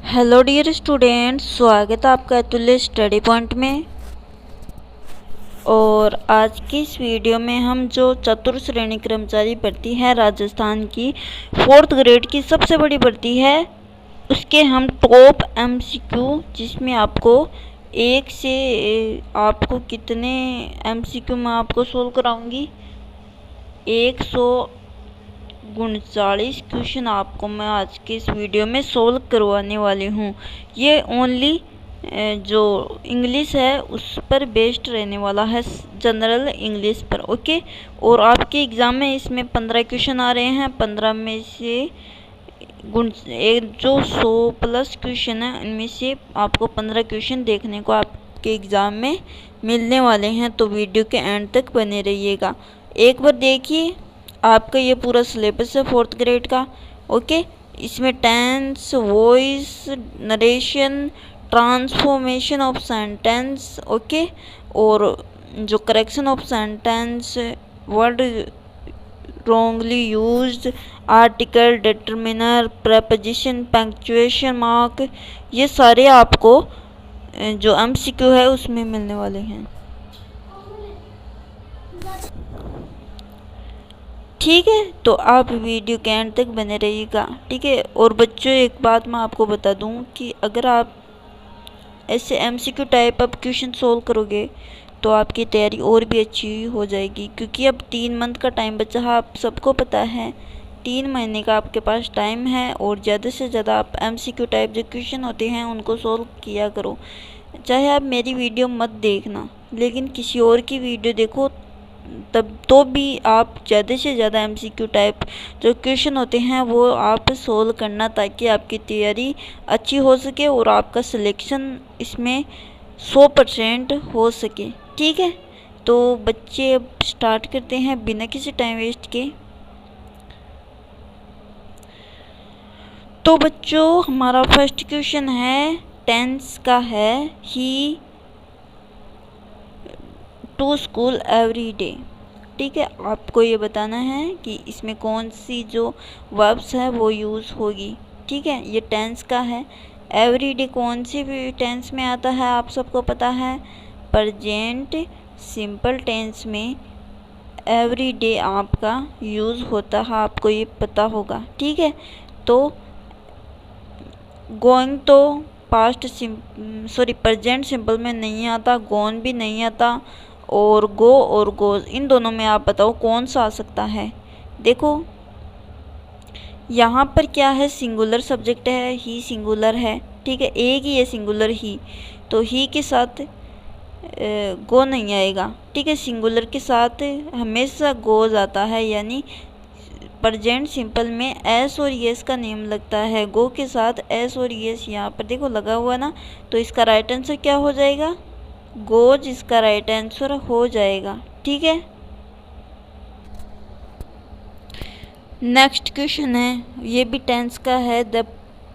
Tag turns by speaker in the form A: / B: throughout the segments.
A: Hello dear students, स्वागत है आपका अतुल्य स्टडी पॉइंट में। और आज की इस वीडियो में हम जो चतुर्थ श्रेणी कर्मचारी भर्ती है राजस्थान की 4th ग्रेड की सबसे बड़ी भर्ती है, उसके हम टॉप एमसीक्यू, जिसमें आपको एक से आपको कितने एमसीक्यू मैं आपको सोल्व कराऊंगी, 139 क्वेश्चन आपको मैं आज के इस वीडियो में सोल्व करवाने वाली हूँ। ये ओनली जो इंग्लिश है उस पर बेस्ड रहने वाला है, जनरल इंग्लिश पर। ओके। और आपके एग्ज़ाम में इसमें 15 क्वेश्चन आ रहे हैं। 15 में से एक जो 100 प्लस क्वेश्चन है, इनमें से आपको 15 क्वेश्चन देखने को आपके एग्ज़ाम में मिलने वाले हैं। तो वीडियो के एंड तक बने रहिएगा। एक बार देखिए, आपका ये पूरा सिलेबस है 4th ग्रेड का। ओके। इसमें tense, voice, narration, transformation of sentence, okay, और जो correction of sentence, word wrongly used, article, determiner, preposition, punctuation mark, ये सारे आपको जो एमसीक्यू है उसमें मिलने वाले हैं। ठीक है, तो आप वीडियो के एंड तक बने रहिएगा। ठीक है। और बच्चों, एक बात मैं आपको बता दूं कि अगर आप ऐसे MCQ type of question solve करोगे तो आपकी तैयारी और भी अच्छी हो जाएगी, क्योंकि अब 3 मंथ का टाइम बचा है। आप सबको पता है 3 महीने का आपके पास टाइम है, और ज़्यादा से ज़्यादा आप एमसीक्यू टाइप जो क्वेश्चन होते हैं उनको सोल्व किया करो। चाहे आप मेरी वीडियो मत देखना, लेकिन किसी और की वीडियो देखो, तब तो भी आप ज़्यादा से ज़्यादा एमसीक्यू टाइप जो क्वेश्चन होते हैं वो आप सोल्व करना, ताकि आपकी तैयारी अच्छी हो सके और आपका सिलेक्शन इसमें 100% हो सके। ठीक है। तो बच्चे, अब स्टार्ट करते हैं बिना किसी टाइम वेस्ट के। तो बच्चों, हमारा फर्स्ट क्वेश्चन है, टेंस का है, ही टू स्कूल एवरी डे। ठीक है। आपको ये बताना है कि इसमें कौन सी जो वर्ब्स है वो यूज़ होगी। ठीक है। ये टेंस का है। एवरी डे कौन सी भी टेंस में आता है आप सबको पता है, प्रेजेंट सिंपल टेंस में एवरी डे आपका यूज़ होता है, आपको ये पता होगा। ठीक है। तो गोइंग तो पास्ट प्रेजेंट सिंपल में नहीं आता, गोन भी नहीं आता, और गो और गोज, इन दोनों में आप बताओ कौन सा आ सकता है। देखो यहाँ पर क्या है, सिंगुलर सब्जेक्ट है, ही सिंगुलर है। ठीक है। एक ही है सिंगुलर ही, तो ही के साथ गो नहीं आएगा। ठीक है। सिंगुलर के साथ हमेशा गोज आता है, यानी प्रेजेंट सिंपल में एस और यस का नेम लगता है। गो के साथ एस और यस यहाँ पर देखो लगा हुआ ना, तो इसका राइट आंसर क्या हो जाएगा, गोज इसका राइट आंसर हो जाएगा। ठीक है। नेक्स्ट क्वेश्चन है, ये भी टेंस का है, the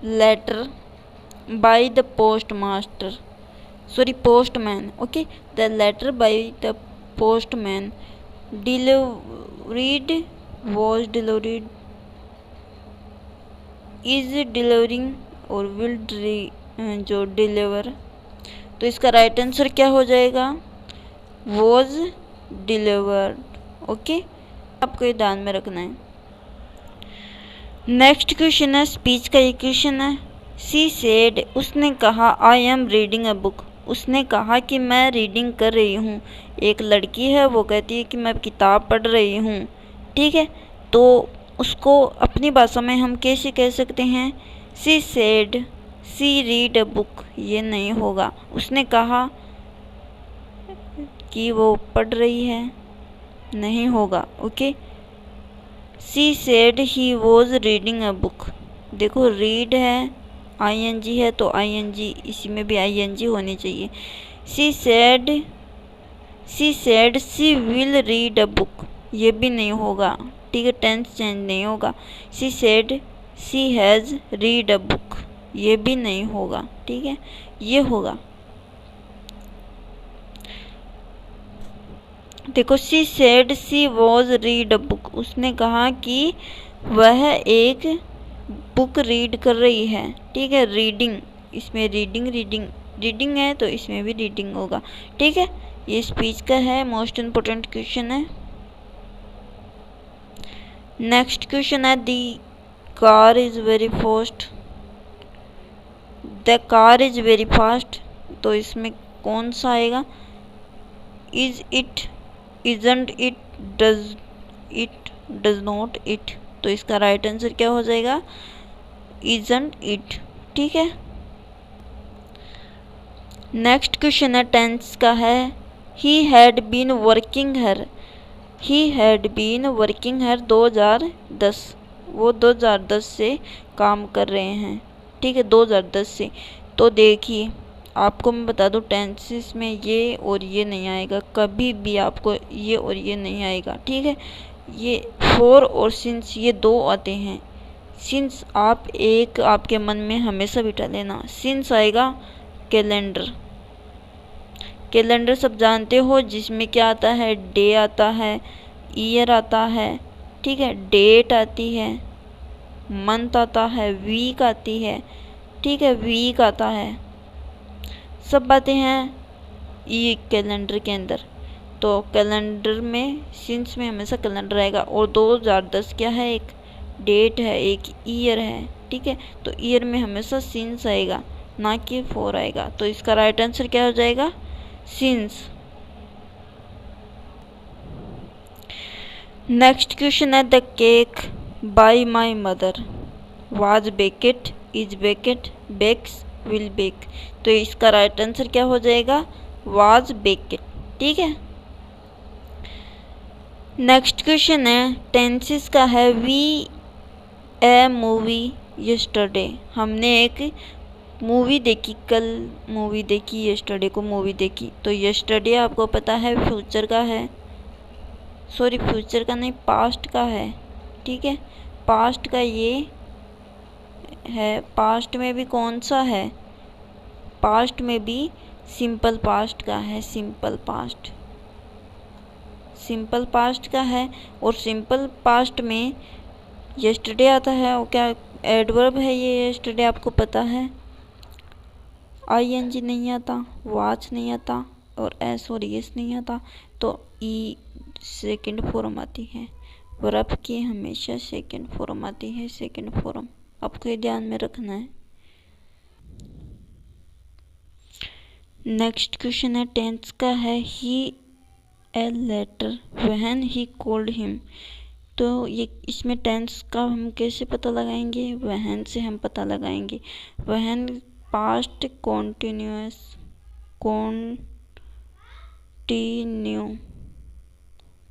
A: letter by the postman. Okay. The letter by the postman delivered, was delivered, is delivering, or will जो डिलीवर, तो इसका राइट आंसर क्या हो जाएगा, वॉज डिलीवर्ड। ओके। आपको ये ध्यान में रखना है। नेक्स्ट क्वेश्चन है, स्पीच का ये क्वेश्चन है, सी सेड, उसने कहा, I am reading a book, उसने कहा कि मैं रीडिंग कर रही हूँ। एक लड़की है, वो कहती है कि मैं किताब पढ़ रही हूँ। ठीक है। तो उसको अपनी भाषा में हम कैसे कह सकते हैं, she said she read a book, ये नहीं होगा। उसने कहा कि वो पढ़ रही है, नहीं होगा। Okay. She said he was reading a book, देखो रीड है, आईएनजी है, तो आईएनजी इसी में भी आईएनजी होनी चाहिए। She said she will read a book, ये भी नहीं होगा। ठीक है। टेंस चेंज नहीं होगा। She said she has read a book, ये भी नहीं होगा। ठीक है। ये होगा, देखो, she said she was read a book, उसने कहा कि वह एक बुक रीड कर रही है, ठीक है। रीडिंग, इसमें रीडिंग है तो इसमें भी रीडिंग होगा, ठीक है। ये स्पीच का है, मोस्ट इम्पोर्टेंट क्वेश्चन है। नेक्स्ट क्वेश्चन है the car is very fast. The car is very fast, तो इसमें कौन सा आएगा? Is it, isn't it, does it, does not it, तो इसका राइट आंसर क्या हो जाएगा? इजंट इट, ठीक है। नेक्स्ट क्वेश्चन है टेंस का है। He had been working here, he had been working here 2010, वो 2010 से काम कर रहे हैं, ठीक है, 2010 से। तो देखिए आपको मैं बता दूं टेंसेस में ये और ये नहीं आएगा, कभी भी आपको ये और ये नहीं आएगा, ठीक है। ये फॉर और सिंस ये दो आते हैं। सिंस आप एक आपके मन में हमेशा बिठा लेना, सिंस आएगा कैलेंडर। कैलेंडर सब जानते हो, जिसमें क्या आता है? डे आता है, ईयर आता है, ठीक है, डेट आती है, मंथ आता है, वीक आती है, ठीक है, वीक आता है, सब बातें हैं ये कैलेंडर के अंदर। तो कैलेंडर में सिंस में हमेशा कैलेंडर आएगा। और 2010 क्या है? एक डेट है, एक ईयर है, ठीक है। तो ईयर में हमेशा सिंस आएगा, ना कि फॉर आएगा। तो इसका राइट आंसर क्या हो जाएगा? सिंस। नेक्स्ट क्वेश्चन है the cake by my mother was baked, is baked, bakes, will bake, तो इसका राइट आंसर क्या हो जाएगा? वाज बेकेड, ठीक है। नेक्स्ट क्वेश्चन है टेंसेस का है। वी ए मूवी यस्टरडे, हमने एक मूवी देखी, कल मूवी देखी, यस्टरडे को मूवी देखी। तो यस्टरडे आपको पता है फ्यूचर का है, सॉरी फ्यूचर का नहीं, पास्ट का है, ठीक है। पास्ट का ये है। पास्ट में भी कौन सा है? पास्ट में भी सिंपल पास्ट का है, सिंपल पास्ट, सिंपल पास्ट का है। और सिंपल पास्ट में यस्टरडे आता है, और क्या एडवर्ब है ये यस्टरडे, आपको पता है। आईएनजी नहीं आता, वाच नहीं आता, और एस और यस नहीं आता, तो ई सेकंड फॉर्म आती है। वर्ब की हमेशा सेकंड फॉर्म आती है, सेकंड फॉर्म, आपको ये ध्यान में रखना है। नेक्स्ट क्वेश्चन है टेंस का है। He a letter when he called him, तो ये इसमें टेंस का हम कैसे पता लगाएंगे? व्हेन से हम पता लगाएंगे। When past continuous,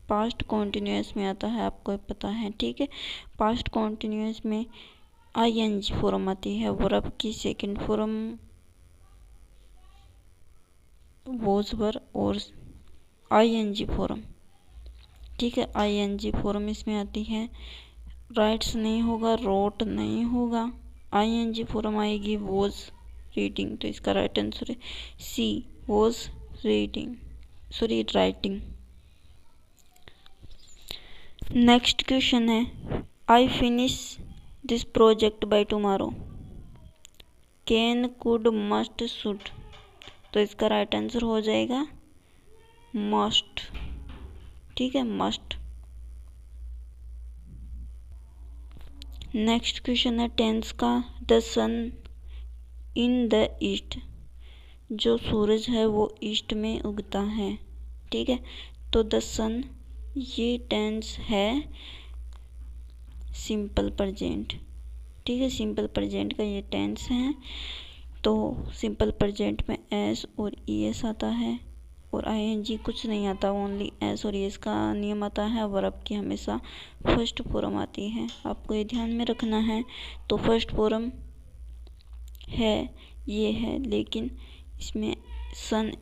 A: past continuous में आता है, आपको पता है, ठीक है। पास्ट कॉन्टिन्यूअस में आईएनजी फॉर्म आती है। वर्ब की सेकंड फॉर्म वॉज वर और आईएनजी फॉर्म, ठीक है, आईएनजी फॉर्म इसमें आती है। राइट्स नहीं होगा, रोट नहीं होगा, आईएनजी फॉर्म आएगी। वॉज रीडिंग, तो इसका राइट आंसर है C, was reading, sorry writing. Next question है I finish this project by tomorrow, can, could, must, should, तो इसका राइट आंसर हो जाएगा मस्ट, ठीक है, मस्ट। नेक्स्ट क्वेश्चन है टेंस का। The sun in the east, जो सूरज है वो ईस्ट में उगता है, ठीक है। तो द सन ये टेंस है सिंपल प्रेजेंट, ठीक है, सिंपल प्रेजेंट का ये टेंस है। तो सिंपल प्रेजेंट में एस और ईएस आता है, और आईएनजी कुछ नहीं आता, ओनली एस और ईएस का नियम आता है। वर्ब की हमेशा फर्स्ट फॉर्म आती है, आपको ये ध्यान में रखना है। तो फर्स्ट फॉर्म है ये है, लेकिन इसमें सन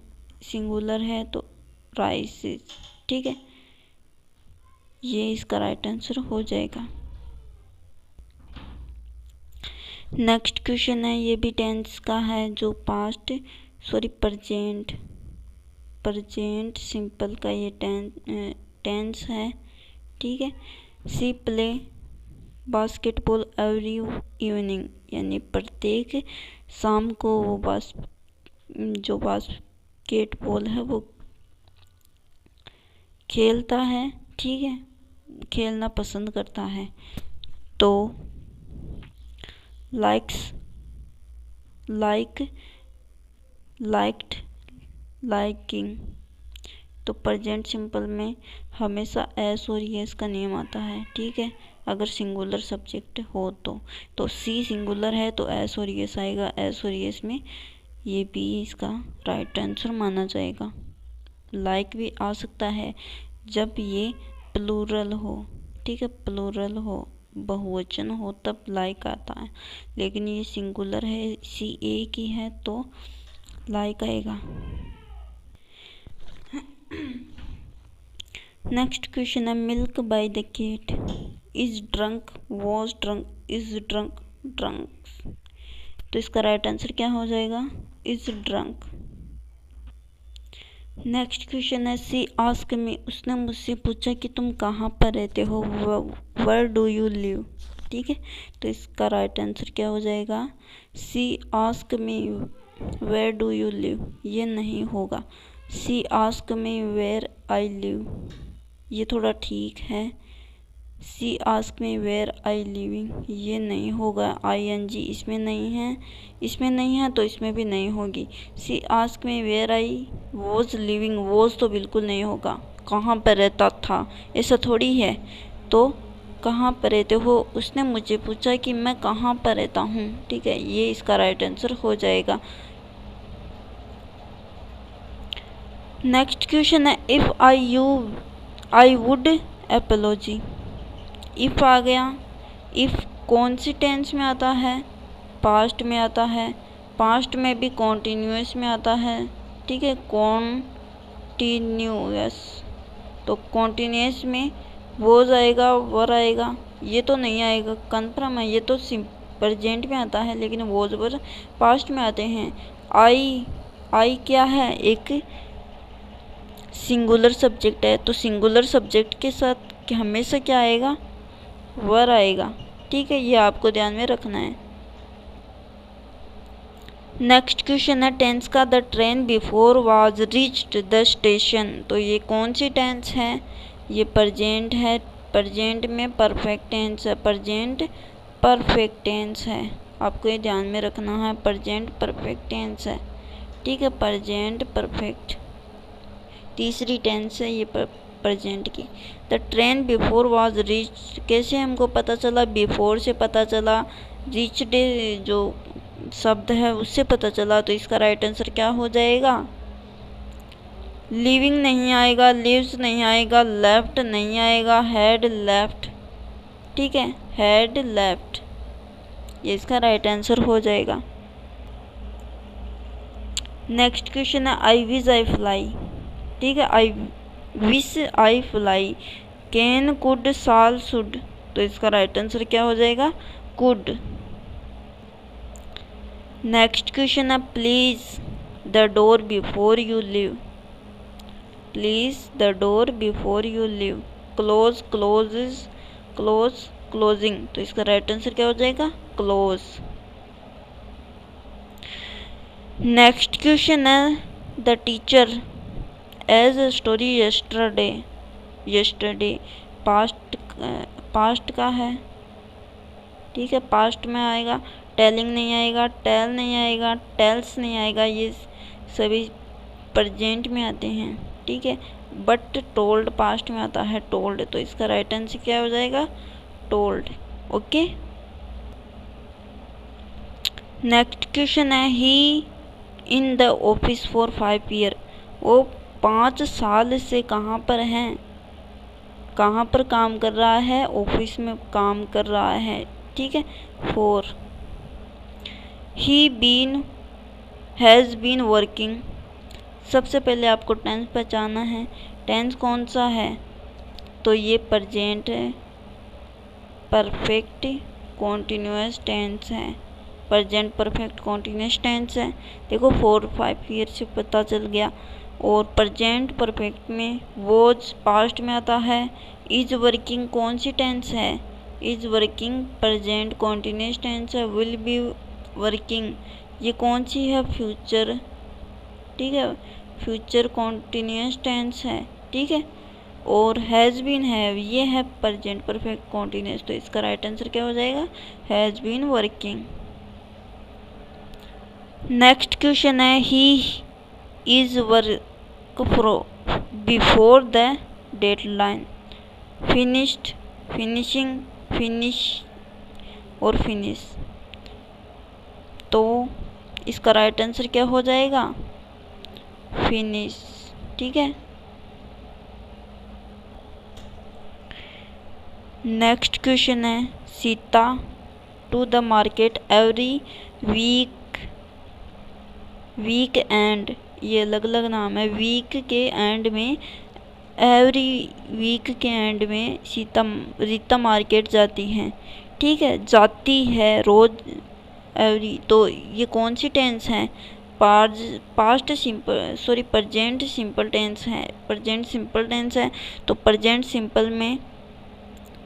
A: सिंगुलर है तो राइसेस, ठीक है, ये इसका राइट आंसर हो जाएगा। नेक्स्ट क्वेश्चन है, ये भी टेंस का है, जो पास्ट सॉरी प्रेजेंट सिंपल का ये टेंस है, ठीक है। C play basketball every evening, यानी प्रत्येक शाम को वो जो बास्केटबॉल है वो खेलता है, ठीक है, खेलना पसंद करता है। तो लाइक्ड, लाइकिंग। तो प्रेजेंट सिंपल में हमेशा एस और यस का नेम आता है, ठीक है, अगर सिंगुलर सब्जेक्ट हो तो सी सिंगुलर है तो एस और यस आएगा, एस और यस में ये बी इसका राइट आंसर माना जाएगा। लाइक भी आ सकता है जब ये प्लूरल हो, ठीक है, प्लूरल हो, बहुवचन हो तब लाइक आता है, लेकिन ये सिंगुलर है, सी ए की है तो लाइक आएगा। नेक्स्ट क्वेश्चन है milk by the cat is drunk, was drunk, is drunk, drunk. तो इसका राइट आंसर क्या हो जाएगा, इज ड्रंक। नेक्स्ट क्वेश्चन है सी आस्क मी, उसने मुझसे पूछा कि तुम कहाँ पर रहते हो, वेयर डू यू लिव, ठीक है, तो इसका राइट आंसर क्या हो जाएगा, she ask me where do you live, ये नहीं होगा, she ask me where I live, ये थोड़ा ठीक है, she ask me where I living, ये नहीं होगा, ING इसमें नहीं है, इसमें नहीं है तो इसमें भी नहीं होगी। See ask me where I was living, was तो बिल्कुल नहीं होगा, कहाँ पर रहता था, ऐसा थोड़ी है, तो कहाँ पर रहते हो, उसने मुझे पूछा कि मैं कहाँ पर रहता हूँ, ठीक है, ये इसका राइट आंसर हो जाएगा। नेक्स्ट क्वेश्चन है if I would apology, if आ गया, इफ़ कौन सी टेंस में आता है, पास्ट में आता है, पास्ट में भी कॉन्टीन्यूअस में आता है, ठीक है, कॉन्टीन्यूअस, तो कॉन्टीन्यूअस में वोज आएगा, वर आएगा, ये तो नहीं आएगा, कन्फर्म है, ये तो प्रेजेंट में आता है, लेकिन वोज वर पास्ट में आते हैं। आई क्या है, एक सिंगुलर सब्जेक्ट है, तो सिंगुलर सब्जेक्ट के साथ हमेशा क्या आएगा, वर आएगा, ठीक है, ये आपको ध्यान में रखना है। नेक्स्ट क्वेश्चन है टेंस का the train before was reached the station, तो ये कौन सी टेंस है, ये प्रेजेंट है, प्रेजेंट में परफेक्ट टेंस है, प्रेजेंट परफेक्ट टेंस है, आपको ये ध्यान में रखना है, प्रेजेंट परफेक्ट टेंस है, ठीक है, प्रेजेंट परफेक्ट तीसरी टेंस है ये प्रेजेंट की। The train before was reached, कैसे हमको पता चला, बिफोर से पता चला, रीच्ड जो शब्द है उससे पता चला, तो इसका राइट आंसर क्या हो जाएगा, लिविंग नहीं आएगा, लिव्स नहीं आएगा, लेफ्ट नहीं आएगा, हैड लेफ्ट, ठीक है, हैड लेफ्ट, ये इसका राइट आंसर हो जाएगा। नेक्स्ट क्वेश्चन है आई विश आई फ्लाई, ठीक है, I wish I fly, can could shall should, तो इसका राइट आंसर क्या हो जाएगा, कुड। नेक्स्ट क्वेश्चन है please the door before you leave, please the door before you leave, close closes, close closing, तो इसका राइट आंसर क्या हो जाएगा, क्लोज। नेक्स्ट क्वेश्चन है the teacher as a story yesterday, yesterday past का है, ठीक है, पास्ट में आएगा, टेलिंग नहीं आएगा, टेल नहीं आएगा, टेल्स नहीं आएगा, ये सभी प्रेजेंट में आते हैं, ठीक है, बट टोल्ड पास्ट में आता है, टोल्ड, तो इसका राइट आंसर क्या हो जाएगा, टोल्ड, ओके। नेक्स्ट क्वेश्चन है he in the office for 5 year, वो 5 साल से कहाँ पर हैं, कहाँ पर काम कर रहा है, ऑफिस में काम कर रहा है, ठीक है, 4। ही बीन हैज़ बीन वर्किंग, सबसे पहले आपको टेंस पहचानना है, टेंस कौन सा है, तो ये प्रेजेंट है, परफेक्ट कॉन्टिन्यूअस टेंस है, प्रेजेंट परफेक्ट कॉन्टिन्यूअस टेंस है, देखो 4-5 ईयर से पता चल गया। और प्रेजेंट परफेक्ट में वॉज पास्ट में आता है, इज वर्किंग कौन सी टेंस है, is working present continuous tense है, विल बी वर्किंग ये कौन सी है, फ्यूचर, ठीक है, फ्यूचर कॉन्टिन्यूस टेंस है, ठीक है, और हैज़ बीन है ये है प्रेजेंट परफेक्ट कॉन्टिन्यूस। तो इसका राइट आंसर क्या हो जाएगा, has been working. Next question है he is work before the deadline, finished, finishing, finish और फिनिश। तो इसका राइट आंसर क्या हो जाएगा, फिनिश, ठीक है। नेक्स्ट क्वेश्चन है Sita to the market every weekend, ये अलग अलग नाम है, वीक के एंड में, एवरी वीक के एंड में रीता मार्केट जाती हैं, ठीक है, जाती है रोज एवरी। तो ये कौन सी टेंस है, past simple sorry present simple tense है, प्रेजेंट सिंपल टेंस है। तो प्रेजेंट सिंपल में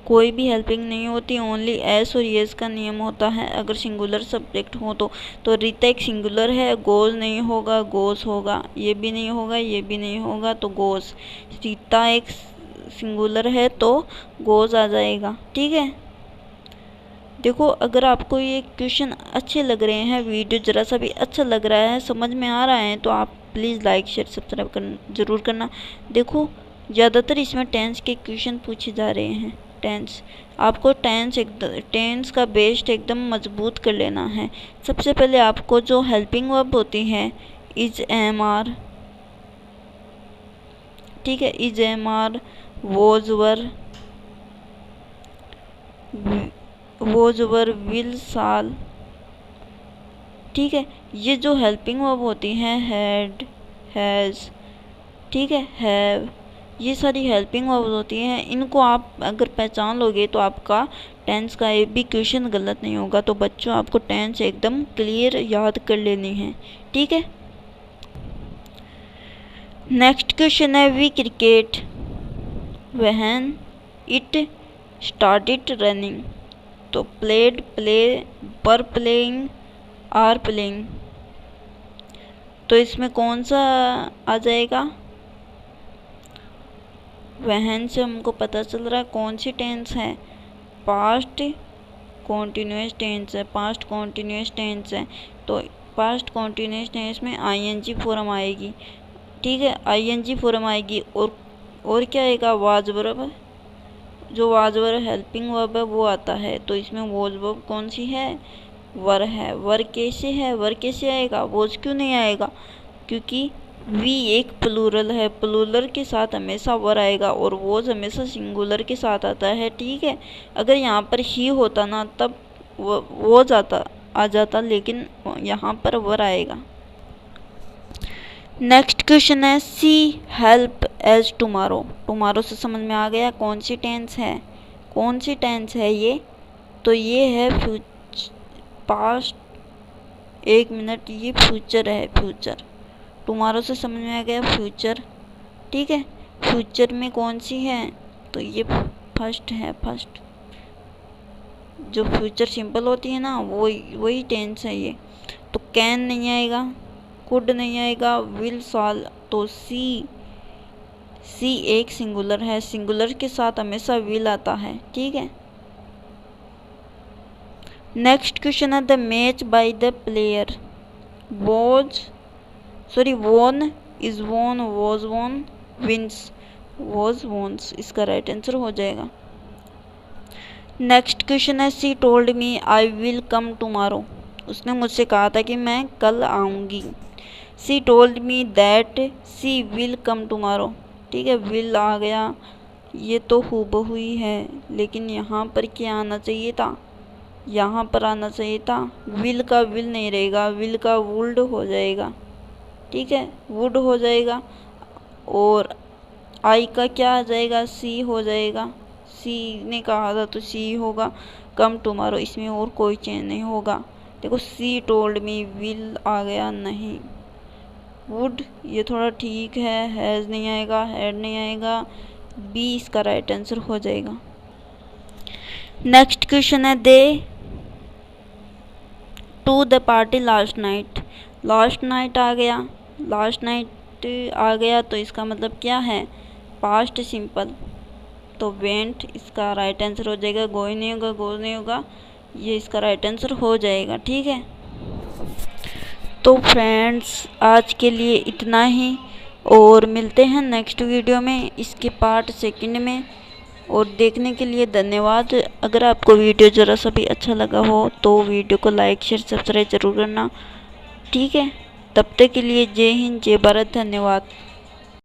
A: कोई भी हेल्पिंग नहीं होती, ओनली एस और येस का नियम होता है अगर सिंगुलर सब्जेक्ट हो तो रीता एक सिंगुलर है, गोज नहीं होगा, गोस होगा, ये भी नहीं होगा, ये भी नहीं होगा, तो गोस। रीता एक सिंगुलर है तो गोज आ जाएगा, ठीक है। देखो अगर आपको ये क्वेश्चन अच्छे लग रहे हैं, वीडियो ज़रा सा भी अच्छा लग रहा है, समझ में आ रहा है, तो आप प्लीज़ लाइक शेयर सब्सक्राइब ज़रूर करना। देखो ज़्यादातर इसमें टेंस के क्वेश्चन पूछे जा रहे हैं, टेंस आपको टेंस का बेस्ड एकदम मजबूत कर लेना है। सबसे पहले आपको जो हेल्पिंग वर्ब होती है इज एम आर, ठीक है, is am are, was were, will, shall, ठीक है, ये जो हेल्पिंग वर्ब होती हैं हैड, हैज़, ठीक है, हैव, ये सारी हेल्पिंग वर्ब होती हैं। इनको आप अगर पहचान लोगे तो आपका टेंस का एक भी क्वेश्चन गलत नहीं होगा। तो बच्चों आपको टेंस एकदम क्लियर याद कर लेनी है, ठीक है। नेक्स्ट क्वेश्चन है we cricket when it started running. तो played, play, were playing, are playing. तो इसमें कौन सा आ जाएगा, वहन से हमको पता चल रहा है कौन सी टेंस है, पास्ट कॉन्टिन्यूस टेंस है, पास्ट कॉन्टिन्यूस टेंस है। तो पास्ट कॉन्टिन्यूस टेंस में आईएनजी फॉर्म आएगी, ठीक है, आईएनजी फॉर्म आएगी। और क्या आएगा, वाज वर्ब, जो वाज वर्ब हेल्पिंग वर्ब है वो आता है। तो इसमें वॉज वर्ब कौन सी है, वर है। वर कैसे है, वर कैसे आएगा, वॉज क्यों नहीं आएगा, क्योंकि वी एक प्लूरल है, प्लूरल के साथ हमेशा वर आएगा और वॉज हमेशा सिंगुलर के साथ आता है, ठीक है। अगर यहाँ पर ही होता ना तब वॉज आ जाता, लेकिन यहाँ पर वर आएगा। नेक्स्ट क्वेश्चन है सी हेल्प एज टुमारो। टुमारो से समझ में आ गया कौन सी टेंस है, कौन सी टेंस है ये, तो ये है पास्ट, एक मिनट, ये फ्यूचर है, फ्यूचर। टुमारो से समझ में आ गया फ्यूचर, ठीक है। फ्यूचर में कौन सी है, तो ये फर्स्ट है, फर्स्ट जो फ्यूचर सिंपल होती है ना वही टेंस है ये। तो कैन नहीं आएगा, कुड नहीं आएगा, विल, साल। तो सी एक सिंगुलर है, सिंगुलर के साथ हमेशा विल आता है, ठीक है। नेक्स्ट क्वेश्चन है the match by the player won is won, was won, wins, was wons. इसका राइट आंसर हो जाएगा। नेक्स्ट क्वेश्चन है she told me I will come tomorrow. उसने मुझसे कहा था कि मैं कल आऊँगी। She told me that she will come tomorrow, ठीक है, विल आ गया, ये तो हूबहू ही है, लेकिन यहाँ पर क्या आना चाहिए था, यहाँ पर आना चाहिए था, विल का विल नहीं रहेगा, विल का वुड हो जाएगा, ठीक है, वुड हो जाएगा। और आई का क्या आ जाएगा, सी हो जाएगा, सी ने कहा था तो सी होगा। कम टुमारो, इसमें और कोई चेंज नहीं होगा। देखो सी टोल्ड मी, विल आ गया नहीं, वुड ये थोड़ा ठीक है, हैज़ नहीं आएगा, हैड नहीं आएगा, बी इसका राइट आंसर हो जाएगा। नेक्स्ट क्वेश्चन है they to the party last night. Last night आ गया, लास्ट नाइट आ गया तो इसका मतलब क्या है, पास्ट सिंपल। तो वेंट इसका राइट आंसर हो जाएगा, गोई नहीं होगा, गो नहीं होगा, ये इसका राइट आंसर हो जाएगा। ठीक है, तो फ्रेंड्स आज के लिए इतना ही, और मिलते हैं नेक्स्ट वीडियो में इसके पार्ट सेकंड में। और देखने के लिए धन्यवाद। अगर आपको वीडियो ज़रा सा भी अच्छा लगा हो तो वीडियो को लाइक शेयर सब्सक्राइब जरूर करना। ठीक है, तब तक के लिए जय हिंद, जय भारत, धन्यवाद।